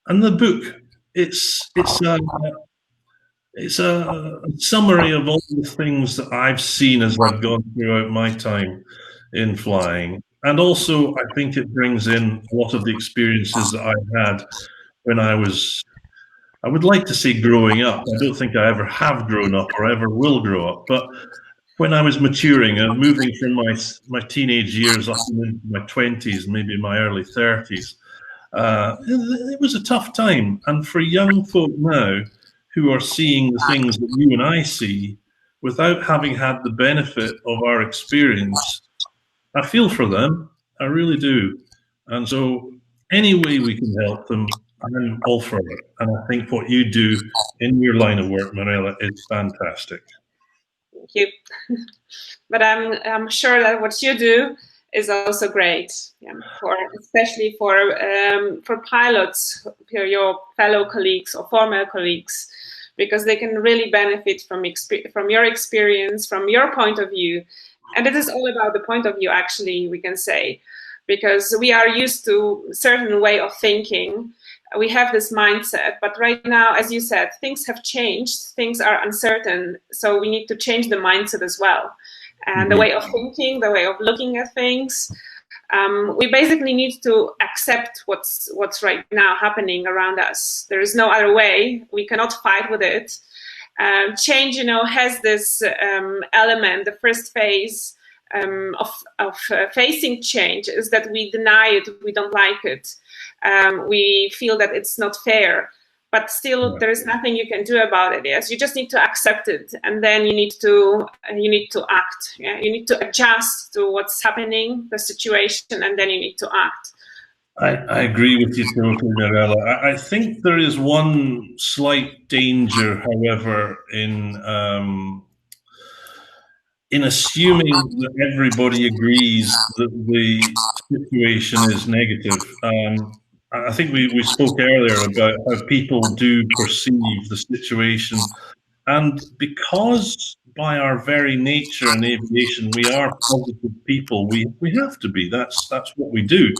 And the book, it's a summary of all the things that I've seen as I've gone throughout my time in flying. And also, I think it brings in a lot of the experiences that I had when I would like to say growing up. I don't think I ever have grown up or ever will grow up. But when I was maturing and moving from my teenage years up into my 20s, maybe my early 30s, it was a tough time. And for young folk now who are seeing the things that you and I see without having had the benefit of our experience, I feel for them. I really do. And so, any way we can help them, I'm all for it. And I think what you do in your line of work, Mirella, is fantastic. Thank you. But I'm sure that what you do is also great, yeah, especially for pilots, your fellow colleagues or former colleagues, because they can really benefit from your experience, from your point of view. And it is all about the point of view, actually, we can say, because we are used to a certain way of thinking. We have this mindset, but right now, as you said, things have changed, things are uncertain, so we need to change the mindset as well. And the way of thinking, the way of looking at things. We basically need to accept what's right now happening around us. There is no other way. We cannot fight with it. Change, has this element. The first phase of facing change is that we deny it. We don't like it. We feel that it's not fair. But still, there is nothing you can do about it. Yes, you just need to accept it, and then you need to act. Yeah? You need to adjust to what's happening, the situation, and then you need to act. I agree with you totally, Mirella. I think there is one slight danger, however, in assuming that everybody agrees that the situation is negative. I think we spoke earlier about how people do perceive the situation. And because by our very nature in aviation, we are positive people, we have to be. That's what we do.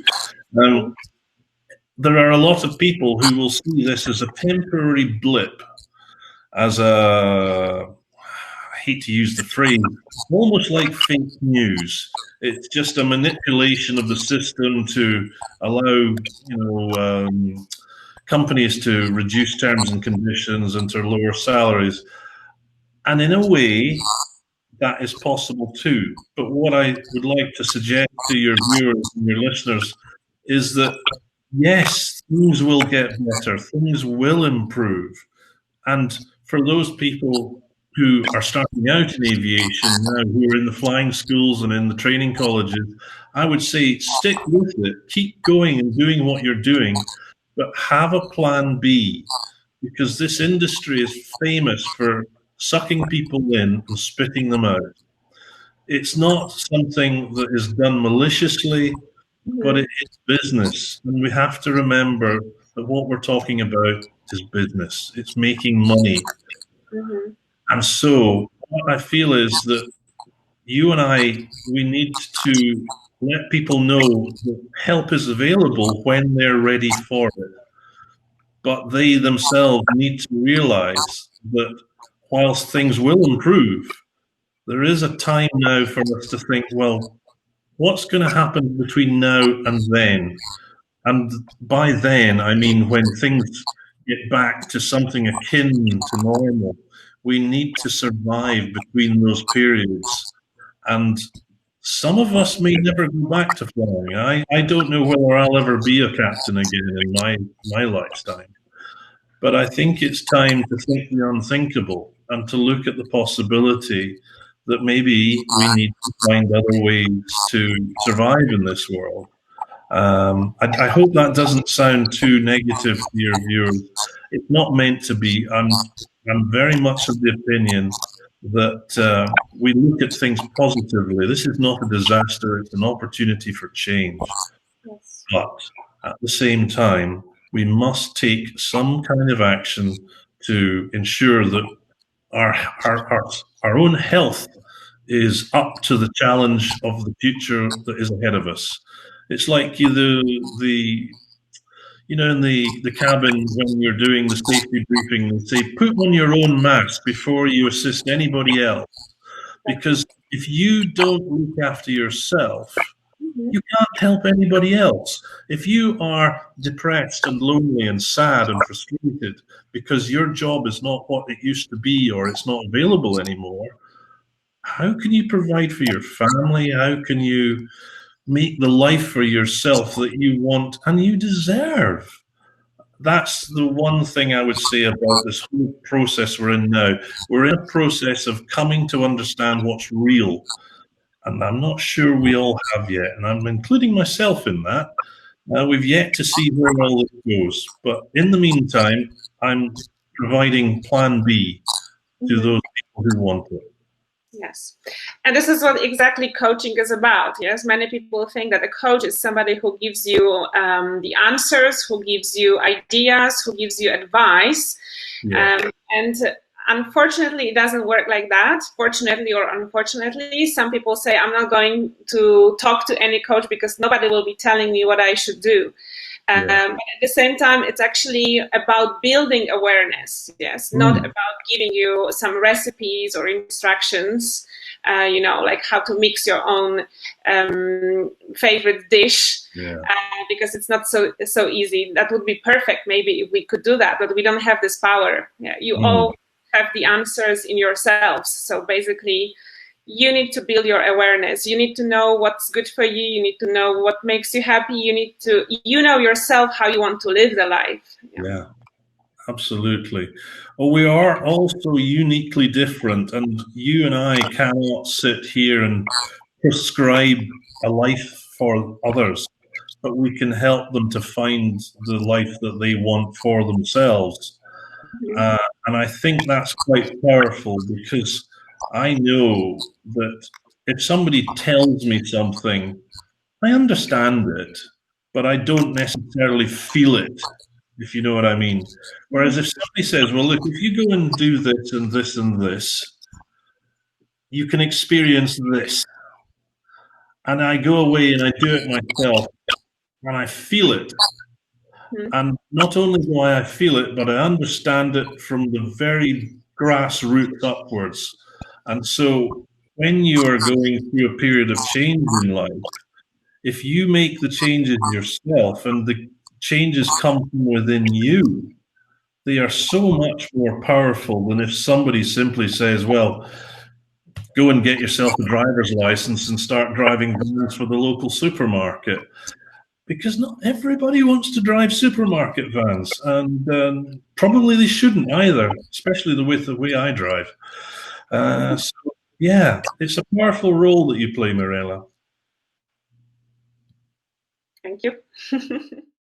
There are a lot of people who will see this as a temporary blip, as I hate to use the phrase, almost like fake news. It's just a manipulation of the system to allow, companies to reduce terms and conditions and to lower salaries. And in a way, that is possible too. But what I would like to suggest to your viewers and your listeners is that, yes, things will get better, things will improve. And for those people who are starting out in aviation now, who are in the flying schools and in the training colleges, I would say stick with it, keep going and doing what you're doing, but have a plan B, because this industry is famous for sucking people in and spitting them out. It's not something that is done maliciously, but it is business. And we have to remember that what we're talking about is business. It's making money. And so what I feel is that you and I, we need to let people know that help is available when they're ready for it. But they themselves need to realize that whilst things will improve, there is a time now for us to think, well, what's going to happen between now and then? And by then, I mean when things get back to something akin to normal, we need to survive between those periods. And some of us may never go back to flying. I don't know whether I'll ever be a captain again in my lifetime. But I think it's time to think the unthinkable and to look at the possibility that maybe we need to find other ways to survive in this world. I hope that doesn't sound too negative to your viewers. It's not meant to be. I'm very much of the opinion that we look at things positively. This is not a disaster. It's an opportunity for change. Yes. But at the same time, we must take some kind of action to ensure that our own health is up to the challenge of the future that is ahead of us. It's like you know, in the cabin when you're doing the safety briefing, they say, put on your own mask before you assist anybody else. Because if you don't look after yourself, Mhm. you can't help anybody else. If you are depressed and lonely and sad and frustrated because your job is not what it used to be or it's not available anymore, how can you provide for your family? How can you make the life for yourself that you want and you deserve? That's the one thing I would say about this whole process we're in now. We're in a process of coming to understand what's real. And I'm not sure we all have yet. And I'm including myself in that. We've yet to see where all this goes. But in the meantime, I'm providing plan B to Mhm. those people who want it. Yes. And this is what exactly coaching is about. Yes. Many people think that a coach is somebody who gives you the answers, who gives you ideas, who gives you advice. Yeah. And unfortunately, it doesn't work like that. Fortunately or unfortunately, some people say, I'm not going to talk to any coach because nobody will be telling me what I should do. Yeah. But at the same time, it's actually about building awareness, yes, not Mm. about giving you some recipes or instructions, like how to mix your own favorite dish, Yeah. because it's not so easy. That would be perfect, maybe, if we could do that, but we don't have this power. Yeah, you Mm. all have the answers in yourselves. So basically, you need to build your awareness. You need to know what's good for you. You need to know what makes you happy. You know yourself how you want to live the life. Yeah. Yeah. Absolutely. Well, we are also uniquely different, and you and I cannot sit here and prescribe a life for others, but we can help them to find the life that they want for themselves. Mhm. And I think that's quite powerful because I know that if somebody tells me something, I understand it, but I don't necessarily feel it, if you know what I mean. Whereas if somebody says, well, look, if you go and do this and this and this, you can experience this. And I go away and I do it myself and I feel it. Mhm. And not only do I feel it, but I understand it from the very grassroots upwards. And so when you are going through a period of change in life, if you make the changes yourself and the changes come from within you, they are so much more powerful than if somebody simply says, well, go and get yourself a driver's license and start driving vans for the local supermarket. Because not everybody wants to drive supermarket vans, and probably they shouldn't either, especially the way I drive. So, yeah, it's a powerful role that you play, Mirella. Thank you.